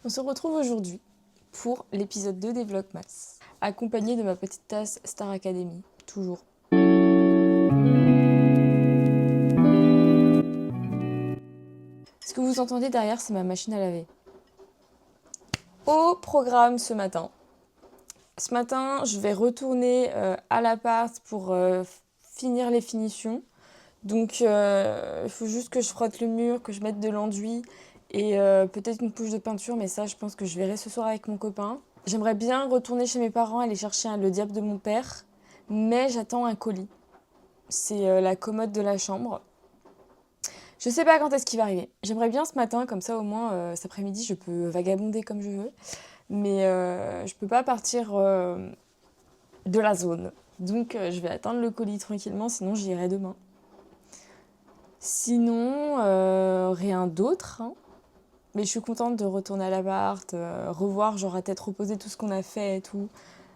On se retrouve aujourd'hui pour l'épisode 2 des Vlogmas, accompagné de ma petite tasse Star Academy, toujours. Ce que vous entendez derrière, c'est ma machine à laver. Au programme ce matin. Ce matin, je vais retourner à l'appart pour finir les finitions. Donc, il faut juste que je frotte le mur, que je mette de l'enduit et peut-être une couche de peinture, mais ça, je pense que je verrai ce soir avec mon copain. J'aimerais bien retourner chez mes parents, aller chercher le diable de mon père, mais j'attends un colis. C'est la commode de la chambre. Je sais pas quand est-ce qu'il va arriver. J'aimerais bien ce matin, comme ça au moins cet après-midi, je peux vagabonder comme je veux, mais je peux pas partir de la zone. Donc, je vais attendre le colis tranquillement, sinon j'irai demain. Sinon, rien d'autre, hein. Mais je suis contente de retourner à l'appart, revoir, genre à tête reposée tout ce qu'on a fait et tout.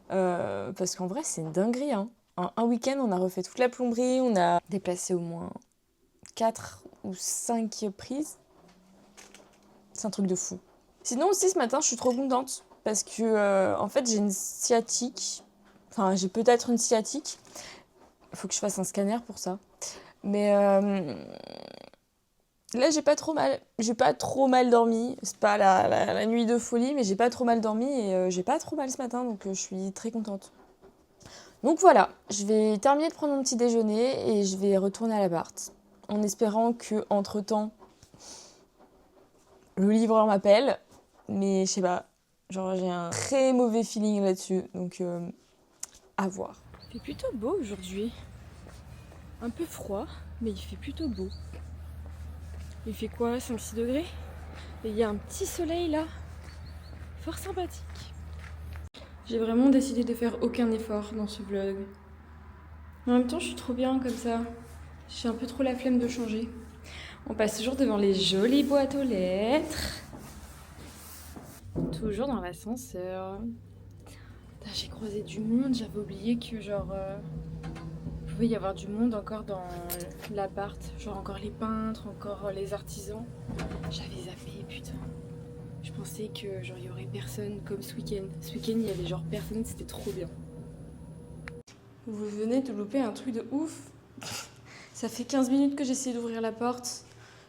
Parce qu'en vrai, c'est une dinguerie, hein. En un week-end, on a refait toute la plomberie, on a déplacé au moins 4 ou 5 prises. C'est un truc de fou. Sinon aussi, ce matin, je suis trop contente. Parce que, en fait, j'ai une sciatique. Enfin, j'ai peut-être une sciatique. Il faut que je fasse un scanner pour ça. Mais là, j'ai pas trop mal. J'ai pas trop mal dormi. C'est pas la nuit de folie, mais j'ai pas trop mal dormi et j'ai pas trop mal ce matin, donc je suis très contente. Donc voilà, je vais terminer de prendre mon petit déjeuner et je vais retourner à l'appart. En espérant que, entre-temps, le livreur m'appelle. Mais je sais pas, genre j'ai un très mauvais feeling là-dessus, donc à voir. Il fait plutôt beau aujourd'hui. Un peu froid, mais il fait plutôt beau. Il fait quoi, 5-6 degrés? Et il y a un petit soleil là, fort sympathique. J'ai vraiment décidé de faire aucun effort dans ce vlog. En même temps, je suis trop bien comme ça. J'ai un peu trop la flemme de changer. On passe toujours devant les jolies boîtes aux lettres. Toujours dans l'ascenseur. J'ai croisé du monde, j'avais oublié que genre... il pouvait y avoir du monde encore dans l'appart. Genre encore les peintres, encore les artisans. J'avais zappé, putain. Je pensais que genre il y aurait personne comme ce week-end. Ce week-end il y avait genre personne, c'était trop bien. Vous venez de louper un truc de ouf. Ça fait 15 minutes que j'essaie d'ouvrir la porte.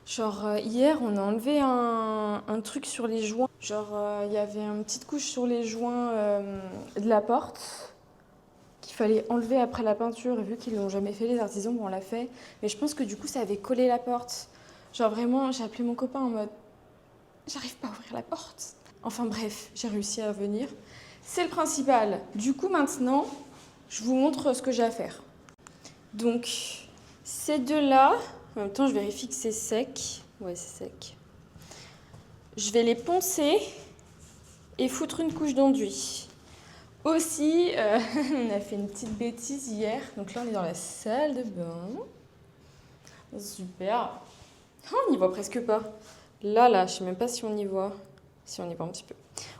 Genre hier on a enlevé un truc sur les joints. Genre il y avait une petite couche sur les joints de la porte qu'il fallait enlever après la peinture. Et vu qu'ils l'ont jamais fait les artisans, bon on l'a fait. Mais je pense que du coup ça avait collé la porte. Genre vraiment j'ai appelé mon copain en mode j'arrive pas à ouvrir la porte. Enfin bref, j'ai réussi à venir. C'est le principal. Du coup maintenant, je vous montre ce que j'ai à faire. Donc, ces deux-là, en même temps je vérifie que c'est sec. Ouais, c'est sec. Je vais les poncer et foutre une couche d'enduit. Aussi, on a fait une petite bêtise hier. Donc là, on est dans la salle de bain. Super. Oh, on n'y voit presque pas. Là, je sais même pas si on y voit. Si on y voit un petit peu.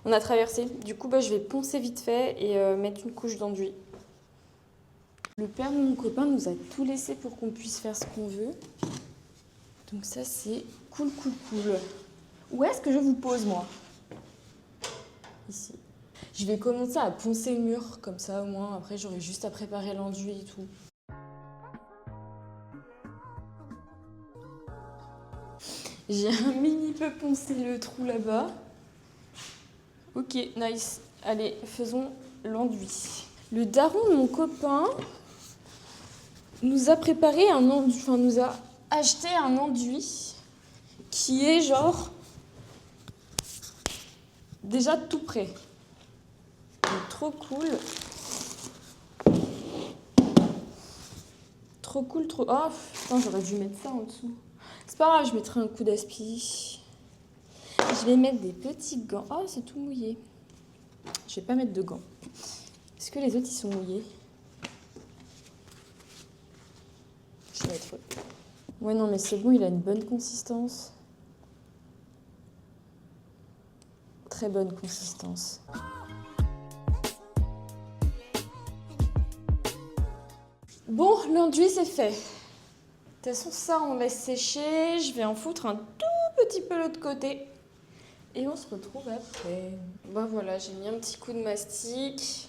On a traversé. Du coup, je vais poncer vite fait et mettre une couche d'enduit. Le père de mon copain nous a tout laissé pour qu'on puisse faire ce qu'on veut. Donc ça, c'est cool. Où est-ce que je vous pose, moi? Ici. Je vais commencer à poncer le mur, comme ça, au moins. Après, j'aurai juste à préparer l'enduit et tout. J'ai un mini peu poncé le trou là-bas. Ok, nice. Allez, faisons l'enduit. Le daron de mon copain nous a préparé un enduit, enfin nous a acheté un enduit qui est genre déjà tout prêt. Donc, trop cool. Trop cool, trop... Oh, putain, j'aurais dû mettre ça en dessous. C'est pas grave, je mettrai un coup d'aspi. Je vais mettre des petits gants. Oh, c'est tout mouillé. Je vais pas mettre de gants. Est-ce que les autres, ils sont mouillés? Je vais mettre... Ouais, non, mais c'est bon, il a une bonne consistance. Très bonne consistance. Bon, l'enduit, c'est fait. De toute façon, ça, on laisse sécher. Je vais en foutre un tout petit peu l'autre côté. Et on se retrouve après. Bon voilà, j'ai mis un petit coup de mastic.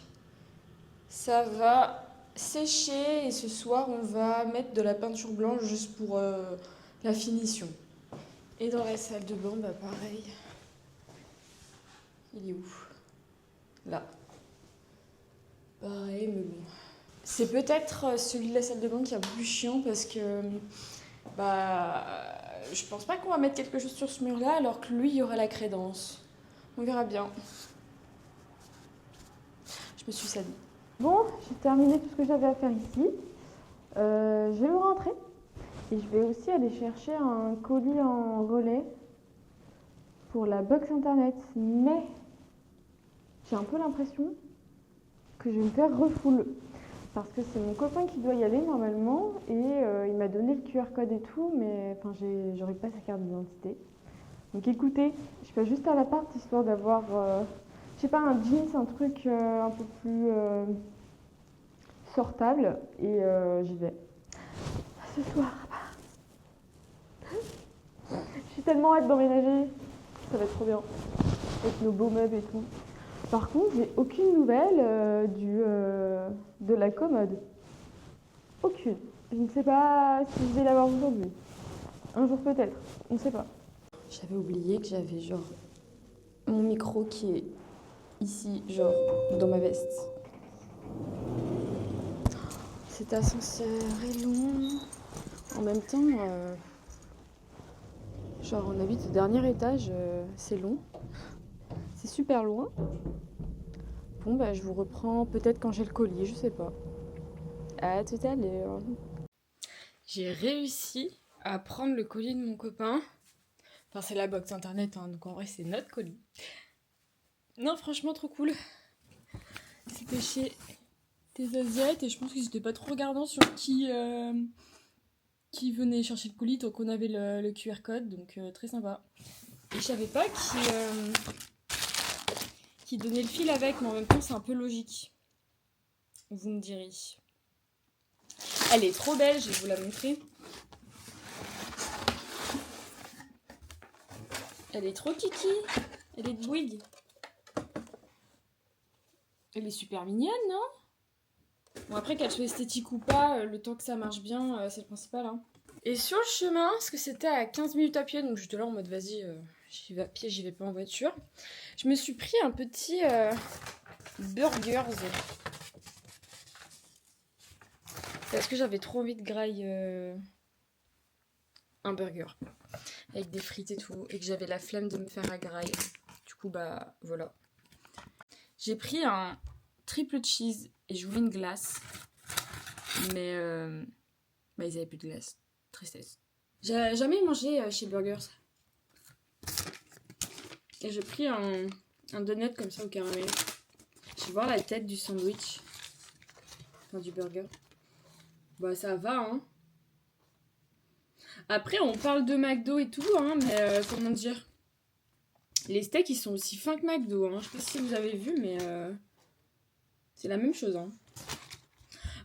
Ça va sécher et ce soir on va mettre de la peinture blanche juste pour la finition. Et dans la salle de bain, bah pareil. Il est où? Là. Pareil, mais bon. C'est peut-être celui de la salle de bain qui est un peu plus chiant parce que bah je pense pas qu'on va mettre quelque chose sur ce mur-là alors que lui il y aura la crédence. On verra bien. Je me suis salie. Bon, j'ai terminé tout ce que j'avais à faire ici. Je vais me rentrer et je vais aussi aller chercher un colis en relais pour la box internet. Mais j'ai un peu l'impression que je vais me faire refoule. Parce que c'est mon copain qui doit y aller normalement et il m'a donné le QR code et tout, mais enfin j'aurai pas sa carte d'identité. Donc écoutez, je vais juste à l'appart histoire d'avoir, je sais pas, un jeans, un truc un peu plus sortable et j'y vais. Ce soir. Je suis tellement hâte d'emménager, ça va être trop bien, avec nos beaux meubles et tout. Par contre, j'ai aucune nouvelle de la commode. Aucune. Je ne sais pas si je vais l'avoir aujourd'hui. Un jour peut-être, on ne sait pas. J'avais oublié que j'avais genre mon micro qui est ici, genre dans ma veste. Cet ascenseur est long. En même temps, genre on habite au dernier étage, c'est long. C'est super loin. Bon bah je vous reprends peut-être quand j'ai le colis, je sais pas. À tout à l'heure. J'ai réussi à prendre le colis de mon copain. Enfin c'est la box internet, hein, donc en vrai c'est notre colis. Non franchement trop cool. C'était chez des Asiates et je pense qu'ils étaient pas trop regardants sur qui venait chercher le colis tant qu'on avait le QR code, donc très sympa. Et je savais pas qui donnait le fil avec, mais en même temps c'est un peu logique. Vous me direz. Elle est trop belle, je vais vous la montrer. Elle est trop kiki. Elle est de Bouygues. Elle est super mignonne, non? Bon, après, qu'elle soit esthétique ou pas, le temps que ça marche bien, c'est le principal. Hein. Et sur le chemin, parce que c'était à 15 minutes à pied, donc j'étais là en mode vas-y, j'y vais à pied, j'y vais pas en voiture. Je me suis pris un petit burgers. Parce que j'avais trop envie de grailler un burger. Avec des frites et tout. Et que j'avais la flemme de me faire à graille. Du coup, bah voilà. J'ai pris un triple cheese et je voulais une glace. Mais bah, ils avaient plus de glace. Tristesse. J'ai jamais mangé chez Burgers. Et j'ai pris un donut comme ça au caramel. Je vais voir la tête du sandwich. Enfin du burger. Bah ça va hein. Après on parle de McDo et tout hein, mais comment dire. Les steaks ils sont aussi fins que McDo hein. Je sais pas si vous avez vu mais c'est la même chose hein.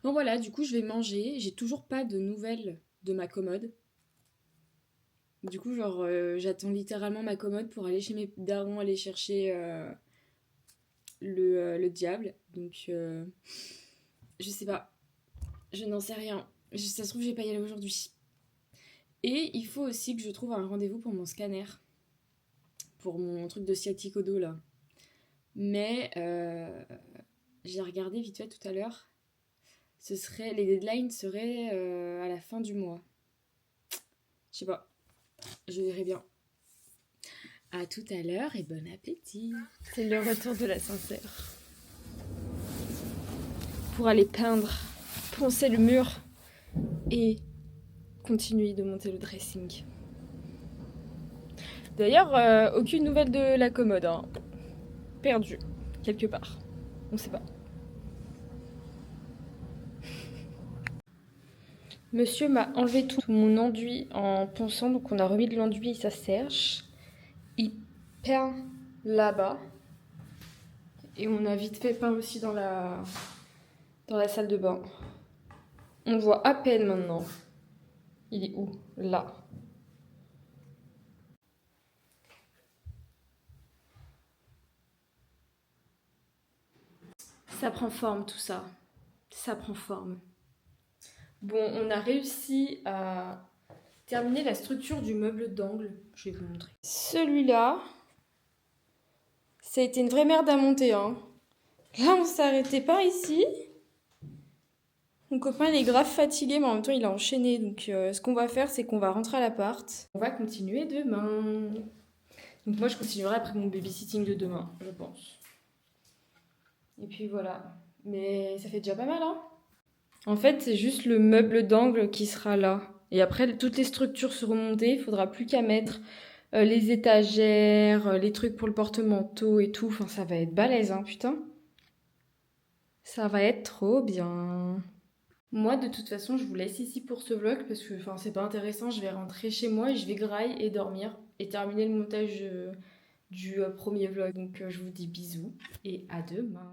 Bon voilà, du coup je vais manger. J'ai toujours pas de nouvelles de ma commode. Du coup genre j'attends littéralement ma commode pour aller chez mes darons aller chercher le diable. Donc je sais pas. Je n'en sais rien. Ça se trouve je vais pas y aller aujourd'hui. Et il faut aussi que je trouve un rendez-vous pour mon scanner. Pour mon truc de sciatique au dos là. Mais j'ai regardé vite fait tout à l'heure. Les deadlines seraient à la fin du mois. Je sais pas. Je verrai bien. À tout à l'heure et bon appétit. C'est le retour de l'ascenseur. Pour aller peindre, poncer le mur et continuer de monter le dressing. D'ailleurs, aucune nouvelle de la commode. Hein. Perdue, quelque part. On sait pas. Monsieur m'a enlevé tout mon enduit en ponçant, donc on a remis de l'enduit, ça sèche. Il peint là-bas. Et on a vite fait peint aussi dans la salle de bain. On voit à peine maintenant. Il est où? Là. Ça prend forme tout ça. Ça prend forme. Bon, on a réussi à terminer la structure du meuble d'angle. Je vais vous montrer. Celui-là, ça a été une vraie merde à monter, hein. Là, on s'arrêtait pas ici. Mon copain, il est grave fatigué, mais en même temps, il a enchaîné. Donc, ce qu'on va faire, c'est qu'on va rentrer à l'appart. On va continuer demain. Donc, moi, je continuerai après mon babysitting de demain, je pense. Et puis voilà. Mais ça fait déjà pas mal, hein. En fait, c'est juste le meuble d'angle qui sera là. Et après, toutes les structures seront montées. Il faudra plus qu'à mettre les étagères, les trucs pour le porte-manteau et tout. Enfin, ça va être balèze, hein, putain. Ça va être trop bien. Moi, de toute façon, je vous laisse ici pour ce vlog parce que enfin, c'est pas intéressant. Je vais rentrer chez moi et je vais grailler et dormir et terminer le montage du premier vlog. Donc, je vous dis bisous et à demain.